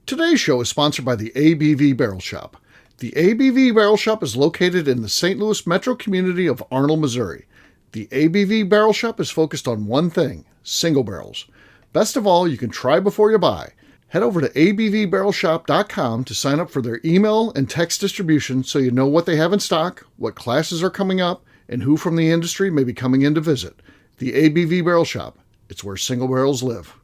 Today's show is sponsored by the ABV Barrel Shop. The ABV Barrel Shop is located in the St. Louis metro community of Arnold, Missouri. The ABV Barrel Shop is focused on one thing, single barrels. Best of all, you can try before you buy. Head over to abvbarrelshop.com to sign up for their email and text distribution so you know what they have in stock, what classes are coming up, and who from the industry may be coming in to visit. The ABV Barrel Shop. It's where single barrels live.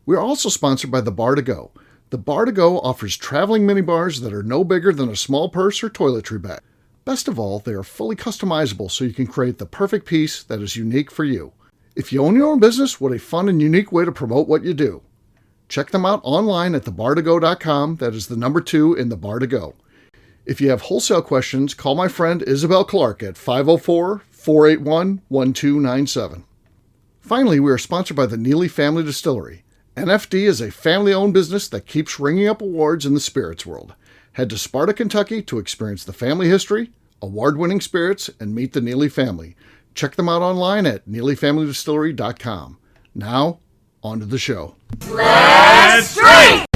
We're also sponsored by the Bar to Go. The Bar to Go offers traveling minibars that are no bigger than a small purse or toiletry bag. Best of all, they are fully customizable so you can create the perfect piece that is unique for you. If you own your own business, what a fun and unique way to promote what you do. Check them out online at thebartogo.com. That is the number 2 in the Bar to Go. If you have wholesale questions, call my friend Isabel Clark at 504-481-1297. Finally, we are sponsored by the Neely Family Distillery. NFD is a family-owned business that keeps ringing up awards in the spirits world. Head to Sparta, Kentucky to experience the family history, award-winning spirits, and meet the Neely family. Check them out online at neelyfamilydistillery.com. Now, on to the show. Let's drink!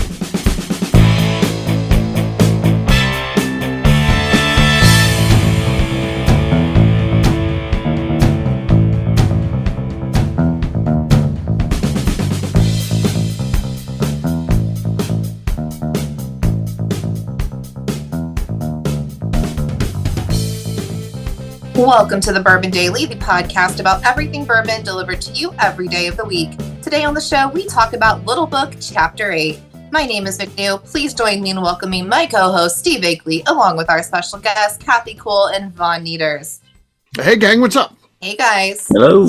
Welcome to the Bourbon Daily, the podcast about everything bourbon delivered to you every day of the week. Today on the show, we talk about Little Book Chapter 8. My name is McNew. Please join me in welcoming my co-host, Steve Akeley, along with our special guests, Kathy Cole and Von Nieters. Hey, gang, what's up? Hey, guys. Hello.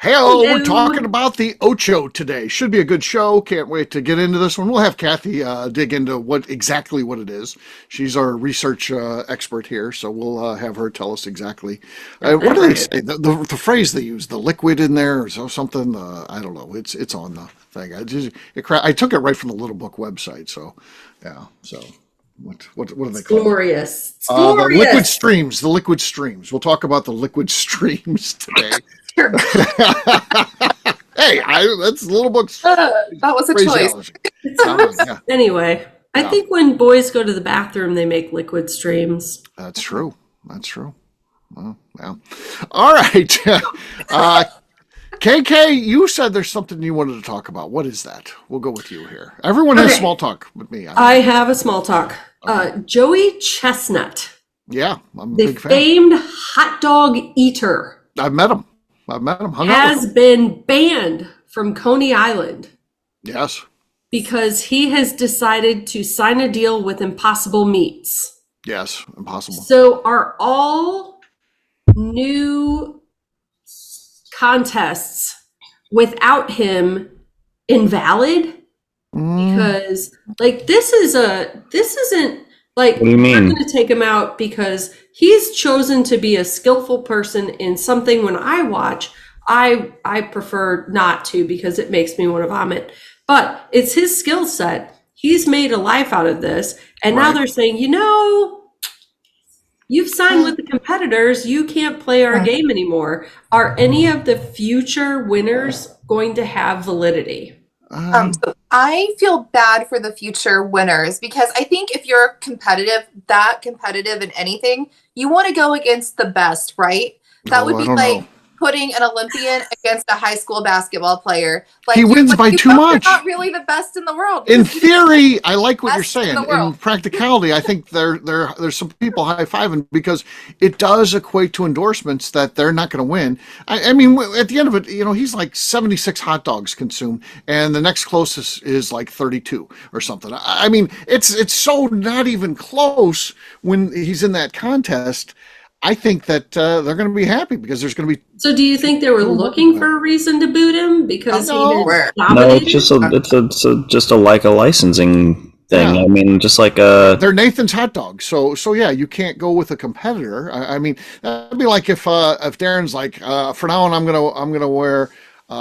Hello, we're talking about the Ocho today. Should be a good show. Can't wait to get into this one. We'll have Kathy dig into what it is. She's our research expert here, so we'll have her tell us exactly. What do they say? The phrase they use, the liquid in there or something. I don't know. It's on the thing. I took it right from the Little Book website. So, yeah. So. What do they call Glorious. it? The liquid streams. We'll talk about the liquid streams today. Hey, that's Little Book's. That was a choice. Anyway, I think when boys go to the bathroom, they make liquid streams. That's true. Well, yeah. All right. KK, you said there's something you wanted to talk about. What is that? We'll go with you here. Everyone has small talk with me. I have a small talk. Joey Chestnut. Yeah, I'm a the big fan. Famed hot dog eater. I've met him. Has been banned from Coney Island. Yes. Because he has decided to sign a deal with Impossible Meats. Yes, Impossible. So are all new contests without him invalid? Because this isn't like, what do you mean? I'm going to take him out because he's chosen to be a skillful person in something. When I watch, I prefer not to because it makes me want to vomit, but it's his skill set. He's made a life out of this. And now they're saying, you've signed with the competitors. You can't play our game anymore. Are any of the future winners going to have validity? So I feel bad for the future winners because I think if you're that competitive in anything, you want to go against the best, right? That would be like putting an Olympian against a high school basketball player. Like, he wins by too much. Not really the best in the world. In theory, I like what you're saying. In practicality, I think there's some people high-fiving because it does equate to endorsements that they're not going to win. I mean, at the end of it, he's like 76 hot dogs consumed, and the next closest is like 32 or something. I mean, it's so not even close when he's in that contest. I think that they're going to be happy because there's going to be. So, do you think they were looking for a reason to boot him because he has dominated? No, it's just a licensing thing. Yeah. I mean, just like they're Nathan's hot dogs. So yeah, you can't go with a competitor. I mean, that'd be like if Darren's like, for now on, I'm gonna wear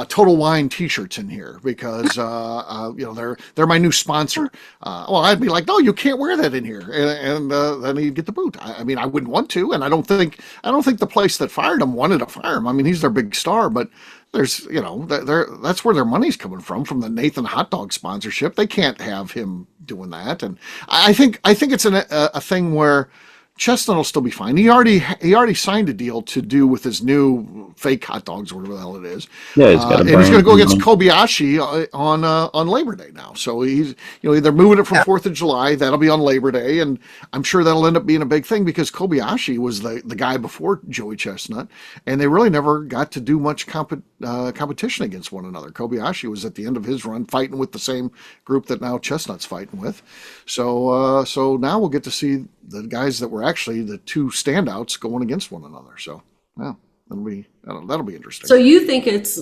Total Wine T-shirts in here because they're my new sponsor. Well, I'd be like, no, you can't wear that in here, and then he'd get the boot. I mean, I wouldn't want to, and I don't think the place that fired him wanted to fire him. I mean, he's their big star, but there's that's where their money's coming from the Nathan hot dog sponsorship. They can't have him doing that. And I think it's a thing where Chestnut will still be fine. He already signed a deal to do with his new fake hot dogs, or whatever the hell it is. Yeah, he's got a and he's going to go brand. against Kobayashi on Labor Day now. So he's they're moving it from 4th of July. That'll be on Labor Day, and I'm sure that'll end up being a big thing because Kobayashi was the guy before Joey Chestnut, and they really never got to do much competition against one another. Kobayashi was at the end of his run fighting with the same group that now Chestnut's fighting with. So now we'll get to see the guys that were actually the two standouts going against one another. So, yeah, that'll be interesting. So you think it's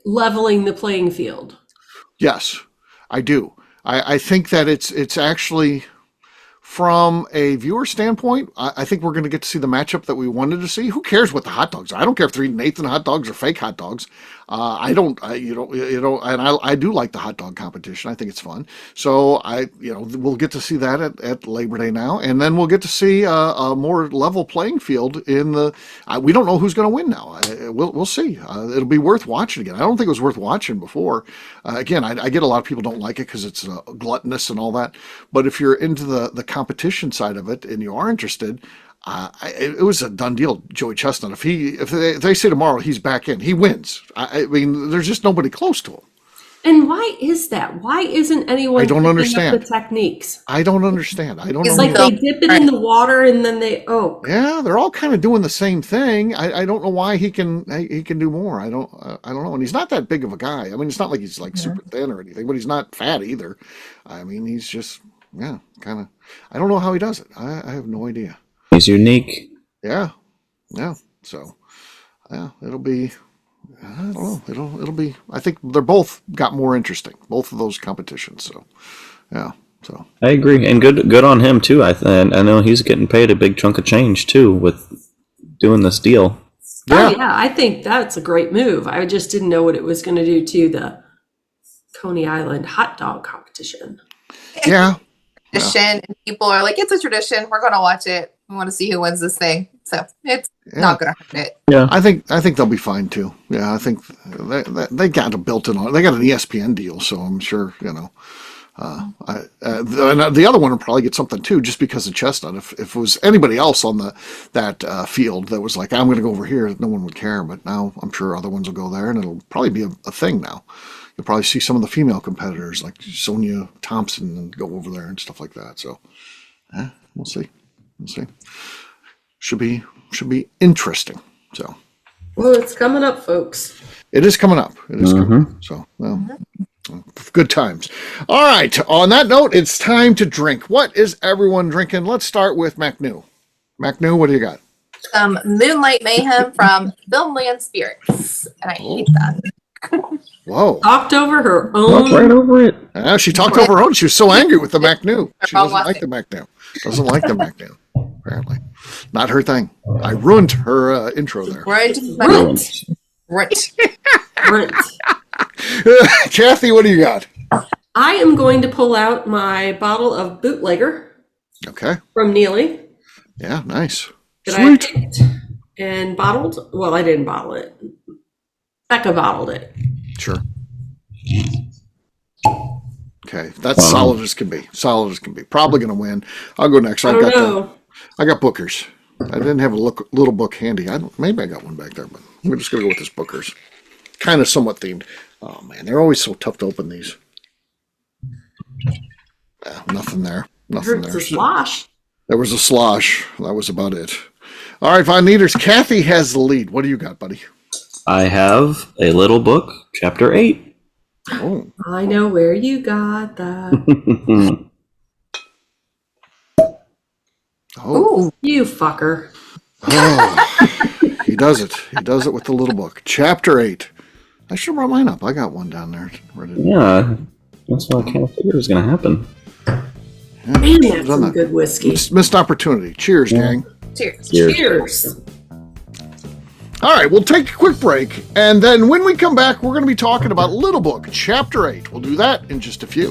leveling the playing field? Yes, I do. I think that it's actually, from a viewer standpoint, I think we're going to get to see the matchup that we wanted to see. Who cares what the hot dogs are? I don't care if they're eating Nathan hot dogs or fake hot dogs. I do like the hot dog competition. I think it's fun. So we'll get to see that at Labor Day now, and then we'll get to see a more level playing field in the. We don't know who's going to win now. We'll see. It'll be worth watching again. I don't think it was worth watching before. Again, I get a lot of people don't like it because it's gluttonous and all that. But if you're into the competition side of it and you are interested. It was a done deal, Joey Chestnut. If they say tomorrow he's back in, he wins. I mean, there's just nobody close to him. And why is that? Why isn't anyone? I don't understand the techniques. I don't understand. I don't know. It's like they dip it in the water and then Yeah, they're all kind of doing the same thing. I don't know why he can do more. I don't know. And he's not that big of a guy. I mean, it's not like he's like super thin or anything, but he's not fat either. I mean, he's just kind of. I don't know how he does it. I have no idea. He's unique. Yeah. So, it'll be. I don't know. It'll be. I think they're both got more interesting. Both of those competitions. So, yeah. So I agree, and good on him too. I know he's getting paid a big chunk of change too with doing this deal. Yeah. Oh yeah, I think that's a great move. I just didn't know what it was going to do to the Coney Island hot dog competition. Yeah. Tradition, and people are like, it's a tradition. We're going to watch it. We want to see who wins this thing. So it's not going to hurt it. Yeah, I think they'll be fine too. Yeah, I think they got a built-in on. They got an ESPN deal, so I'm sure the other one will probably get something too, just because of Chestnut. If it was anybody else on that field that was like, I'm going to go over here, no one would care. But now I'm sure other ones will go there, and it'll probably be a thing now. You'll probably see some of the female competitors like Sonia Thompson and go over there and stuff like that. So, we'll see. Should be interesting. So, well, it's coming up, folks. It is coming up. Coming up. So, good times. All right. On that note, it's time to drink. What is everyone drinking? Let's start with McNew. McNew, what do you got? Moonlight Mayhem from Filmland Spirits, and I hate that. Whoa. Talked over her own. Walked right over it. She talked over her own. She was so angry with the McNew. She doesn't like the McNew. Doesn't like the McNew, apparently. Not her thing. I ruined her intro there. Right. Kathy, what do you got? I am going to pull out my bottle of Bootlegger. Okay. From Neely. Yeah, nice. That Sweet. I picked and bottled. Well, I didn't bottle it. Becca bottled it. Sure. Okay, that's solid as can be. Probably going to win. I'll go next. I got Booker's. I didn't have a little book handy. Maybe I got one back there, but we're just going to go with this Booker's. Kind of somewhat themed. Oh man, they're always so tough to open these. Nothing there. Nothing there. It's a slosh. There was a slosh. That was about it. All right, Von Nieters. Kathy has the lead. What do you got, buddy? I have a little book, chapter 8. Oh. I know where you got that. Oh. You fucker. Oh. He does it. He does it with the little book. Chapter 8. I should have brought mine up. I got one down there. Yeah. That's what I kind of figured was going to happen. Yeah, Man, that's some good whiskey. Missed opportunity. Cheers, gang. Cheers. All right, we'll take a quick break, and then when we come back, we're going to be talking about Little Book, Chapter 8. We'll do that in just a few.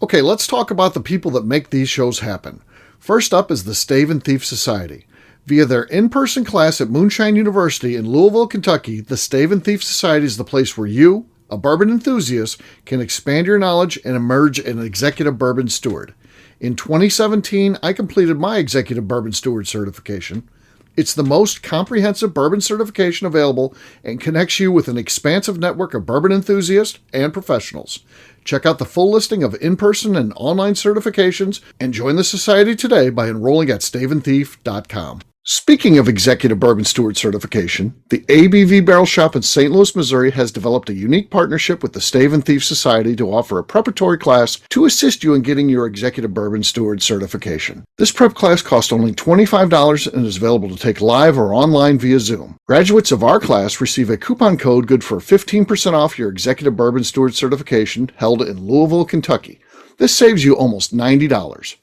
Okay, let's talk about the people that make these shows happen. First up is the Stave and Thief Society. Via their in-person class at Moonshine University in Louisville, Kentucky, the Stave and Thief Society is the place where you, a bourbon enthusiast, can expand your knowledge and emerge an executive bourbon steward. In 2017, I completed my executive bourbon steward certification. It's the most comprehensive bourbon certification available and connects you with an expansive network of bourbon enthusiasts and professionals. Check out the full listing of in-person and online certifications and join the society today by enrolling at staveandthief.com. Speaking of executive bourbon steward certification, the ABV Barrel Shop in St. Louis, Missouri has developed a unique partnership with the Stave and Thief Society to offer a preparatory class to assist you in getting your executive bourbon steward certification. This prep class costs only $25 and is available to take live or online via Zoom. Graduates of our class receive a coupon code good for 15% off your executive bourbon steward certification held in Louisville, Kentucky. This saves you almost $90.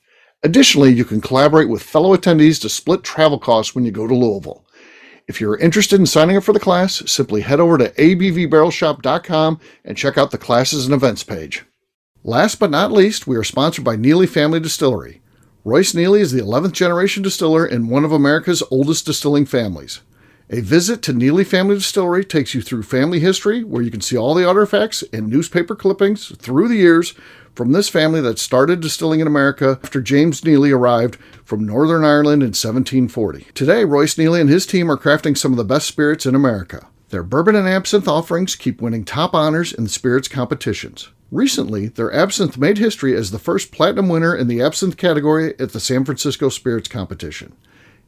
Additionally, you can collaborate with fellow attendees to split travel costs when you go to Louisville. If you're interested in signing up for the class, simply head over to abvbarrelshop.com and check out the classes and events page. Last but not least, we are sponsored by Neely Family Distillery. Royce Neely is the 11th generation distiller in one of America's oldest distilling families. A visit to Neely Family Distillery takes you through family history, where you can see all the artifacts and newspaper clippings through the years from this family that started distilling in America after James Neely arrived from Northern Ireland in 1740. Today, Royce Neely and his team are crafting some of the best spirits in America. Their bourbon and absinthe offerings keep winning top honors in the spirits competitions. Recently, their absinthe made history as the first platinum winner in the absinthe category at the San Francisco Spirits Competition.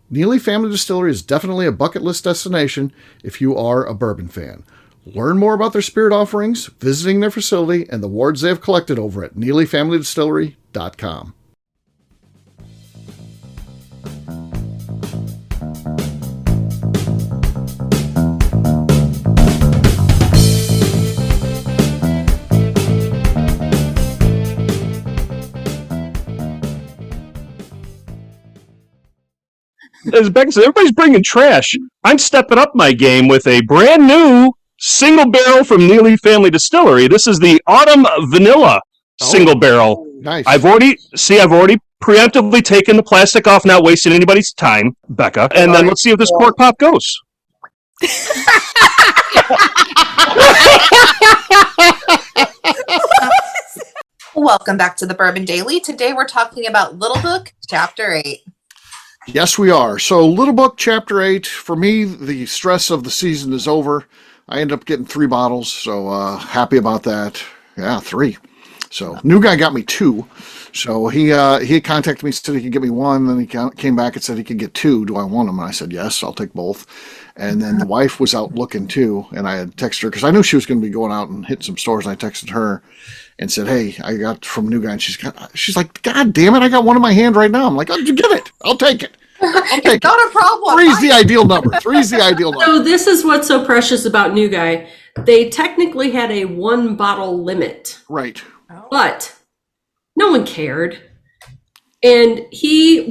Neely Family Distillery is definitely a bucket list destination if you are a bourbon fan. Learn more about their spirit offerings, visiting their facility, and the awards they have collected over at NeelyFamilyDistillery.com. As Becca said, everybody's bringing trash. I'm stepping up my game with a brand new single barrel from Neely Family Distillery. This is the Autumn Vanilla single barrel. Nice. I've already preemptively taken the plastic off, not wasting anybody's time, Becca. And then let's see if this cork pop goes. Welcome back to the Bourbon Daily. Today we're talking about Little Book, Chapter 8. Yes, we are. So, Little Book, Chapter 8. For me, the stress of the season is over. I ended up getting 3 bottles, so happy about that. Yeah, 3. So, new guy got me 2. So, he contacted me, said he could get me 1, then he came back and said he could get 2. Do I want them? And I said, yes, I'll take both. And then the wife was out looking too, and I had texted her, because I knew she was going to be going out and hitting some stores, and I texted her and said, hey, I got from new guy, and she's like, God damn it, I got one in my hand right now. I'm like, oh, you get it. I'll take it. It's not a problem. 3's the ideal number. 3's the ideal number. So this is what's so precious about New Guy. They technically had a 1 bottle limit. Right. But no one cared. And he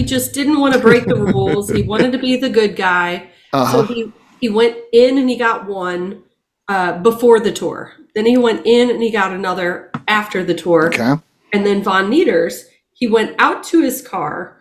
just didn't want to break the rules. He wanted to be the good guy. Uh-huh. So he went in and he got 1 before the tour. Then he went in and he got another after the tour. Okay. And then Von Nieters, he went out to his car,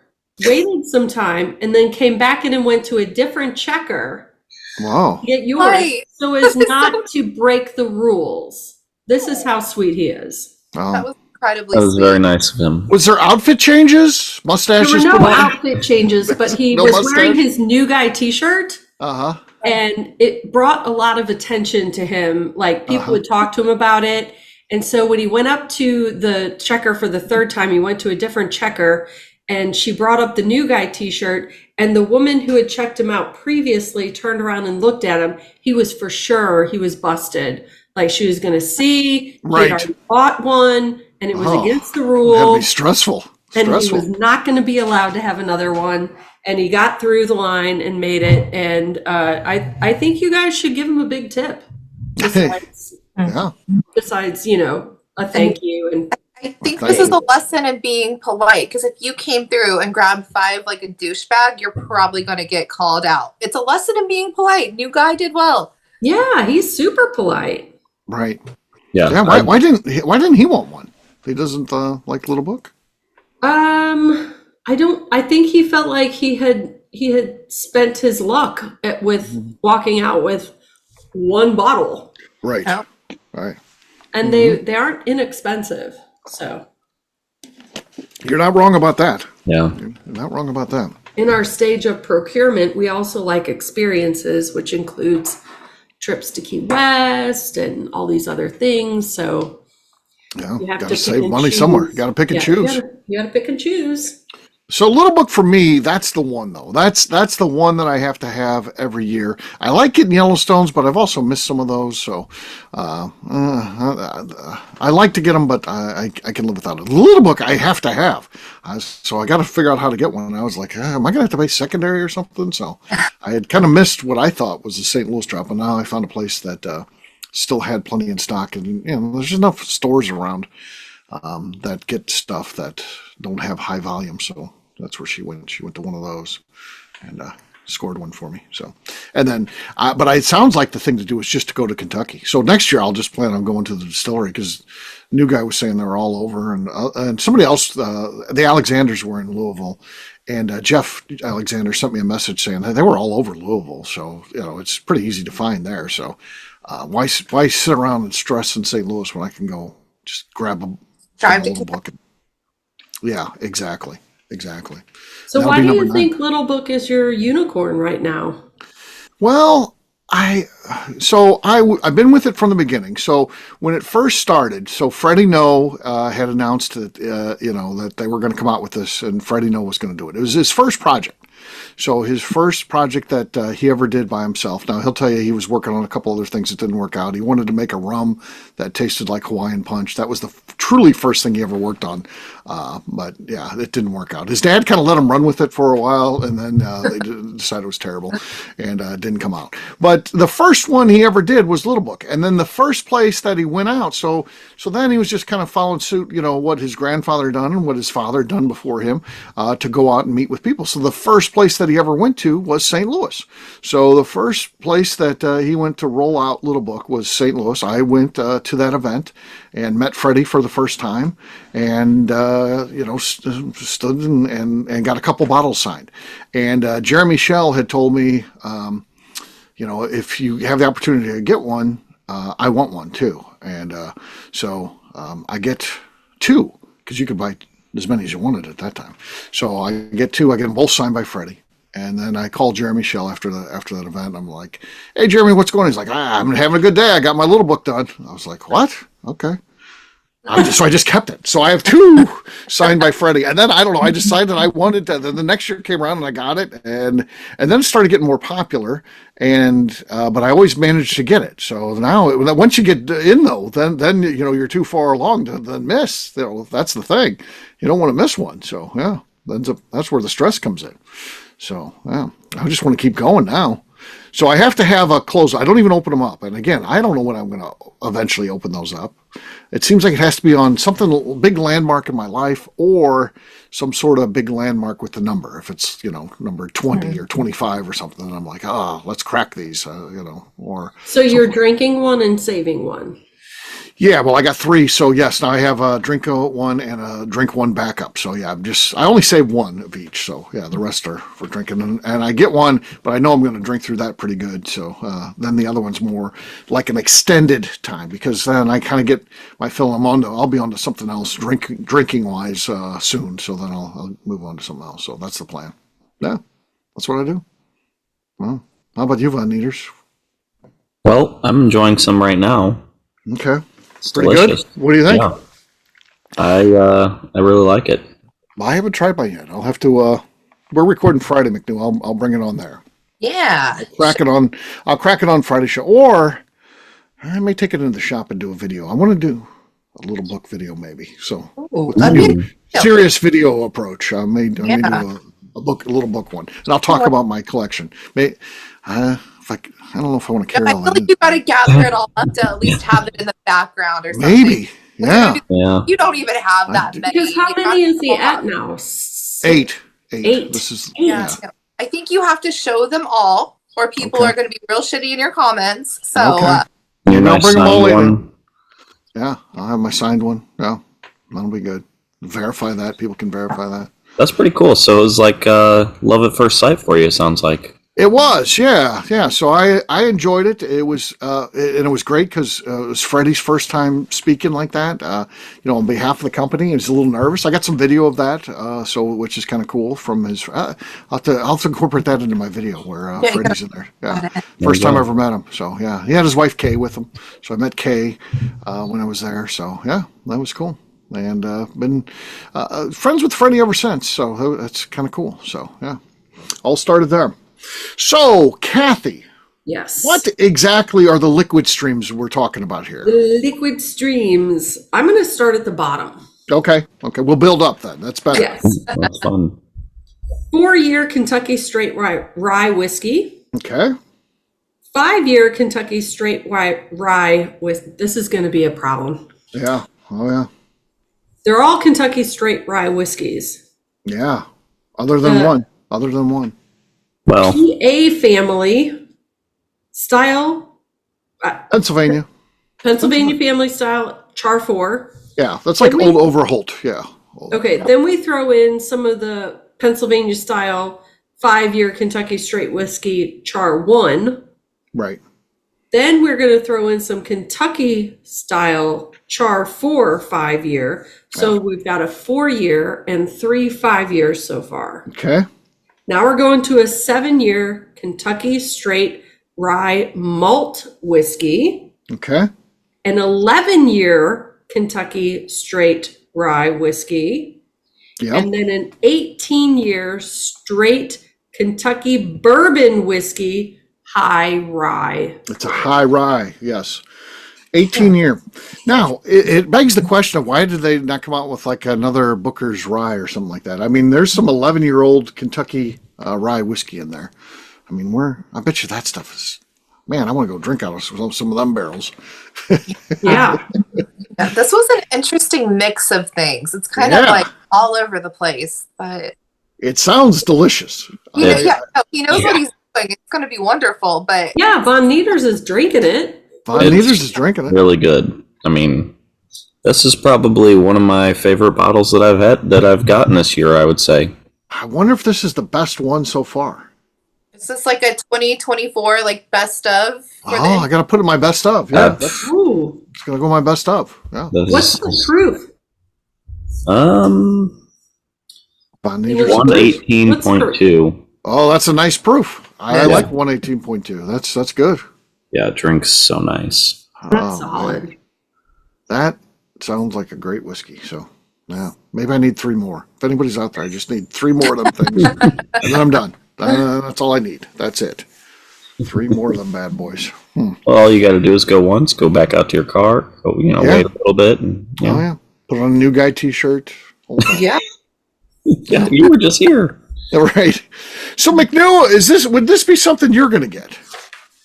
waited some time, and then came back in and went to a different checker Wow. to get yours. Right. So as not to break the rules. This is how sweet he is. That was incredibly That was sweet. very nice of him. Was there outfit changes? There Mustaches? were no put on? outfit changes, but he No was mustache? wearing his New Guy t-shirt. Uh-huh. And it brought a lot of attention to him. Like people would talk to him about it. And so when he went up to the checker for the 3rd time, he went to a different checker and she brought up the New Guy t-shirt, and the woman who had checked him out previously turned around and looked at him. He was for sure, he was busted. Like she was going to see, Right. he had already bought one and it was against the That'd be rules. stressful. And he Stressful. was not going to be allowed to have another one. And he got through the line and made it. And I think you guys should give him a big tip. Yeah. Besides, a thank you. And I think this is a lesson in being polite, because if you came through and grabbed 5 like a douchebag, you're probably going to get called out. It's a lesson in being polite. New guy did well. yeah, he's super polite. Right. Yeah. Yeah. Why didn't he want one? He doesn't like Little Book. I think he felt like he he had spent his luck with walking out with one bottle. Right. Oh. Right. And they aren't inexpensive. So You're not wrong about that. Yeah. You're not wrong about that. in our stage of procurement, we also like experiences, which includes trips to Key West and all these other things. So Yeah, you have got to to save pick money and somewhere. choose. You got to pick and Yeah, choose. You gotta pick and choose. So Little Book for me, that's the one though. That's the one that I have to have every year. I like getting Yellowstones, but I've also missed some of those. So I like to get them, but I can live without it. Little Book I have to have. So I got to figure out how to get one. I was like, am I going to have to pay secondary or something? So I had kind of missed what I thought was the St. Louis drop, and now I found a place that still had plenty in stock. And there's enough stores around that get stuff that don't have high volume. So that's where she went. She went to one of those and scored one for me. So, and then, but it sounds like the thing to do is just to go to Kentucky. So next year I'll just plan on going to the distillery because new guy was saying they're all over, and somebody else, the Alexanders were in Louisville, and Jeff Alexander sent me a message saying they were all over Louisville. So it's pretty easy to find there. So why sit around and stress in St. Louis when I can go just grab a Drive to Little Book? Yeah, exactly. So That'll why be do you number 9. think Little Book is your unicorn right now? Well, I've been with it from the beginning. So when it first started, so Freddie No had announced that that they were going to come out with this, and Freddie No was going to do it. It was his first project. So his first project that he ever did by himself. Now he'll tell you he was working on a couple other things that didn't work out. He wanted to make a rum that tasted like Hawaiian Punch. That was the truly first thing he ever worked on. But yeah, it didn't work out. His dad kind of let him run with it for a while, and then they decided it was terrible and didn't come out. But the first one he ever did was Little Book, and then the first place that he went out. So then he was just kind of following suit, what his grandfather had done and what his father had done before him, to go out and meet with people. So the first place that he ever went to was St. Louis. So the first place that he went to roll out Little Book was St. Louis. I went to that event and met Freddie for the first time, and stood and got a couple bottles signed. And Jeremy Schell had told me, if you have the opportunity to get one, I want one too. And so I get 2 because you could buy as many as you wanted at that time. So I get 2. I get them both signed by Freddie. And then I called Jeremy Schell after that event. I'm like, "Hey, Jeremy, what's going on?" He's like, "I'm having a good day. I got my Little Book done." I was like, "What? Okay." So I just kept it. So I have 2 signed by Freddie. And then, I don't know, I decided I wanted to, the next year came around and I got it. And then it started getting more popular. And, but I always managed to get it. So now, once you get in though, then you're too far along to then miss. That's the thing. You don't want to miss one. So yeah, that's where the stress comes in. So yeah, I just want to keep going now. So I have to have a close. I don't even open them up. And again, I don't know when I'm going to eventually open those up. It seems like it has to be on something, big landmark in my life, or some sort of big landmark with the number. If it's, number 20 or 25 or something, I'm like, let's crack these, or. So you're drinking one and saving one. Yeah, well, I got 3, so yes, now I have a drink one and a drink one backup. So yeah, I only save 1 of each. So yeah, the rest are for drinking, and I get one, but I know I'm going to drink through that pretty good. So then the other one's more like an extended time, because then I kind of get my fill. I'll be on to something else drinking wise soon. So then I'll move on to something else. So that's the plan. Yeah, that's what I do. Well, how about you, Von Nieters? Well, I'm enjoying some right now. Okay. It's Pretty delicious. good. What do you think? Yeah. I really like it. I haven't tried mine yet. I'll have to. We're recording Friday, McNew. I'll bring it on there. Yeah. I'll crack it on Friday show, or I may take it into the shop and do a video. I want to do a Little Book video, maybe. So with the new serious video approach, I may do a Little Book one, and I'll talk about my collection. I don't know if I want to carry all I feel that. like you got to gather it all up to at least have it in the background or something. Maybe, yeah. You don't even have that many. Because how many is he at now? 8. 8. This is Yeah. I think you have to show them all, or people are going to be real shitty in your comments. So Okay. I'll bring them all in. Yeah, I'll have my signed one. Yeah, that'll be good. Verify that. People can verify that. That's pretty cool. So it was like love at first sight for you, it sounds like. It was, yeah. So I enjoyed it. It was, and it was great because it was Freddie's first time speaking like that. On behalf of the company, he was a little nervous. I got some video of that, which is kind of cool from his. I'll have to incorporate that into my video where Freddie's in there. Yeah, first time I ever met him. So yeah, he had his wife Kay with him. So I met Kay when I was there. So yeah, that was cool. And been friends with Freddie ever since. So that's kind of cool. So yeah, all started there. So, Kathy. Yes. What exactly are the liquid streams we're talking about here? The liquid streams. I'm going to start at the bottom. Okay. We'll build up then. That's better. Yes. That's fun. 4-year Kentucky straight rye whiskey. Okay. 5-year Kentucky straight rye with. This is going to be a problem. Yeah. Oh, yeah. They're all Kentucky straight rye whiskeys. Yeah. Other than one. Well, PA family style. Pennsylvania family style char 4. Yeah, that's like old Overholt. Yeah. Okay, then we throw in some of the Pennsylvania style 5-year Kentucky straight whiskey char 1. Right. Then we're going to throw in some Kentucky style char 4 5-year. So we've got a 4-year and 3 5-years so far. Okay. Now we're going to a 7-year Kentucky straight rye malt whiskey. Okay. An 11-year Kentucky straight rye whiskey. Yeah. And then an 18-year straight Kentucky bourbon whiskey high rye. It's a high rye, yes. 18-year. Now, it begs the question of why did they not come out with like another Booker's Rye or something like that? I mean, there's some 11-year-old Kentucky rye whiskey in there. I mean, I bet you that stuff is, man, I want to go drink out of some of them barrels. Yeah. This was an interesting mix of things. It's kind of like all over the place, but it sounds delicious. He knows what he's doing. It's going to be wonderful, but yeah, Von Nieters is drinking it. Von Nieters is drinking it. Really good. I mean, this is probably one of my favorite bottles that I've gotten this year, I would say. I wonder if this is the best one so far. Is this like a 2024 like best of? I got to put it in my best of. Yeah, it's going to go my best of. Yeah. What's the proof? Von Nieters 118.2. Oh, that's a nice proof. I like 118.2. That's good. Yeah, it drinks so nice. That's solid. Man. That sounds like a great whiskey. So, yeah, maybe I need 3 more. If anybody's out there, I just need 3 more of them things, and then I'm done. That's all I need. That's it. 3 more of them bad boys. Well, all you got to do is go once, go back out to your car, wait a little bit, and put on a new guy T-shirt. Yeah. Yeah, you were just here. Right. So, McNew, would this be something you're going to get?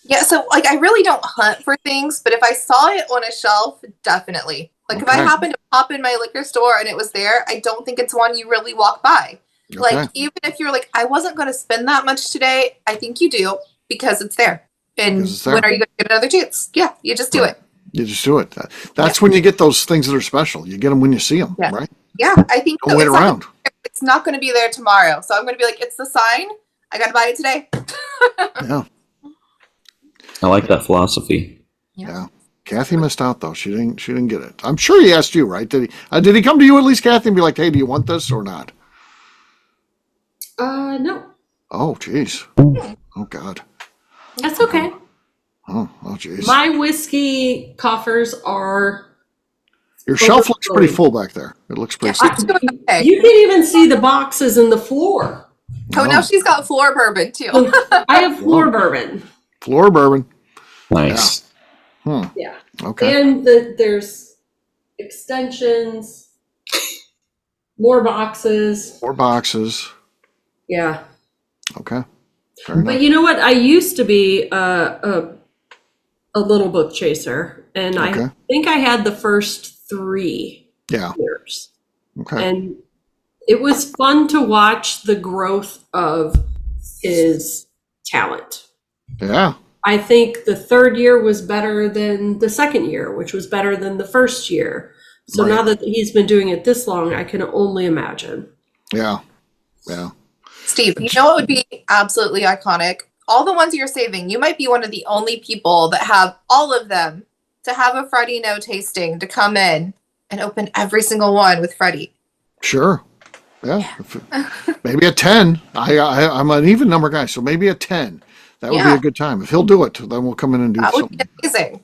Yeah, so like I really don't hunt for things, but if I saw it on a shelf, definitely. Like if I happen to pop in my liquor store and it was there, I don't think it's one you really walk by. Okay. Like even if you're like, I wasn't going to spend that much today, I think you do because it's there. And when are you going to get another chance? Yeah, you just do it. You just do it. That's when you get those things that are special. You get them when you see them, right? Yeah, I think don't wait around. It's not going to be there tomorrow, so I'm going to be like, it's the sign. I got to buy it today. Yeah. I like that philosophy. Yeah. Kathy missed out though. She didn't get it. I'm sure he asked you, right? Did he come to you at least, Kathy, and be like, "Hey, do you want this or not?" No. Oh, jeez. Oh, God. That's okay. Oh, jeez. My whiskey coffers are. Your shelf looks pretty full back there. It looks pretty full. You can even see the boxes in the floor. Oh, now she's got floor bourbon too. I have floor bourbon. Floor bourbon. Nice. Yeah. Okay. And there's extensions, more boxes. More boxes. Yeah. Okay. Fair enough. But you know what? I used to be a little book chaser, and I think I had the first 3 years. Okay. And it was fun to watch the growth of his talent. Yeah. I think the 3rd year was better than the 2nd year, which was better than the 1st year. So now that he's been doing it this long, I can only imagine. Yeah. Yeah. Steve, you know what would be absolutely iconic? All the ones you're saving, you might be one of the only people that have all of them to have a Freddie No tasting to come in and open every single one with Freddie. Sure. Yeah. Maybe a 10. I'm an even number guy, so maybe a 10. That would be a good time. If he'll do it, then we'll come in and do That would something. be amazing.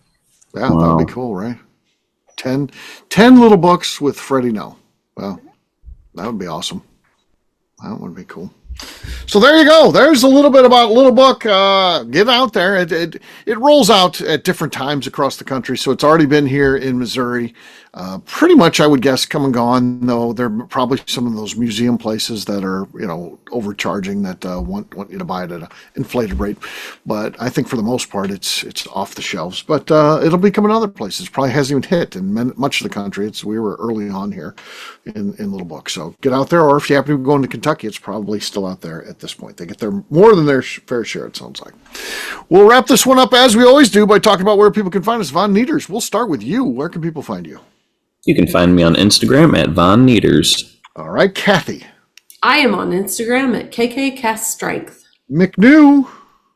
Yeah, that would be cool, right? 10 little books with Freddie No. Well, that would be awesome. That would be cool. So there you go. There's a little bit about Little Book. Get out there. It rolls out at different times across the country. So it's already been here in Missouri. Pretty much, I would guess, come and gone. Though there are probably some of those museum places that are, overcharging that want you to buy it at an inflated rate. But I think for the most part, it's off the shelves. But it'll be coming to other places. Probably hasn't even hit in much of the country. We were early on here in Little Book. So get out there, or if you happen to be going to Kentucky, it's probably still out there at this point. They get there more than their fair share, it sounds like. We'll wrap this one up as we always do by talking about where people can find us. Von Nieters, we'll start with you. Where can people find you? You can find me on Instagram at Von Nieters. All right, Kathy. I am on Instagram at KKCastStrength. McNew.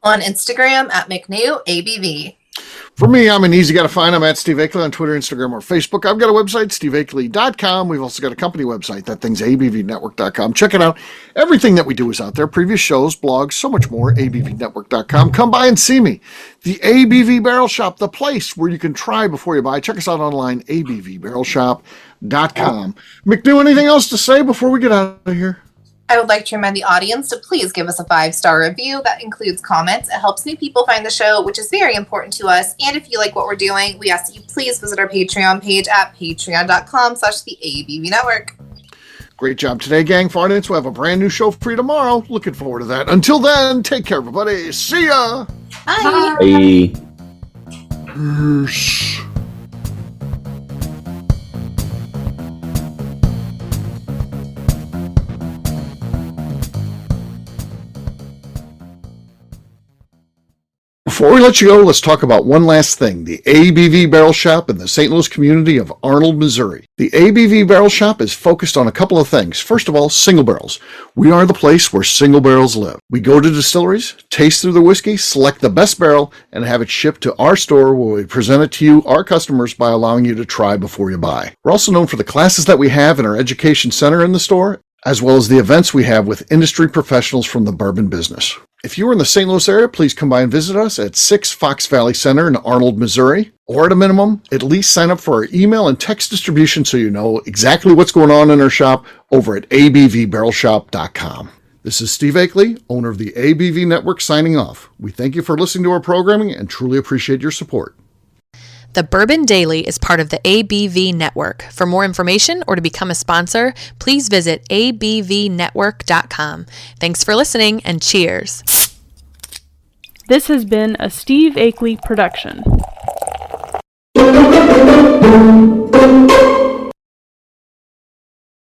On Instagram at McNew ABV. For me, I'm an easy guy to find. I'm at Steve Akeley on Twitter, Instagram, or Facebook. I've got a website, steveakeley.com. We've also got a company website. That thing's abvnetwork.com. Check it out. Everything that we do is out there. Previous shows, blogs, so much more, abvnetwork.com. Come by and see me. The ABV Barrel Shop, the place where you can try before you buy. Check us out online, abvbarrelshop.com. McNew, anything else to say before we get out of here? I would like to remind the audience to please give us a 5-star review. That includes comments. It helps new people find the show, which is very important to us. And if you like what we're doing, we ask that you please visit our Patreon page at patreon.com/theABVNetwork. Great job today, gang. For audience, we'll have a brand new show for you tomorrow. Looking forward to that. Until then, take care, everybody. See ya. Bye. Bye. Peace. Before we let you go, let's talk about one last thing. The ABV Barrel Shop in the St. Louis community of Arnold, Missouri. The ABV Barrel Shop is focused on a couple of things. First of all, single barrels. We are the place where single barrels live. We go to distilleries, taste through the whiskey, select the best barrel, and have it shipped to our store where we present it to you, our customers, by allowing you to try before you buy. We're also known for the classes that we have in our education center in the store, as well as the events we have with industry professionals from the bourbon business. If you are in the St. Louis area, please come by and visit us at 6 Fox Valley Center in Arnold, Missouri. Or at a minimum, at least sign up for our email and text distribution so you know exactly what's going on in our shop over at abvbarrelshop.com. This is Steve Akeley, owner of the ABV Network, signing off. We thank you for listening to our programming and truly appreciate your support. The Bourbon Daily is part of the ABV Network. For more information or to become a sponsor, please visit abvnetwork.com. Thanks for listening and cheers. This has been a Steve Akeley production.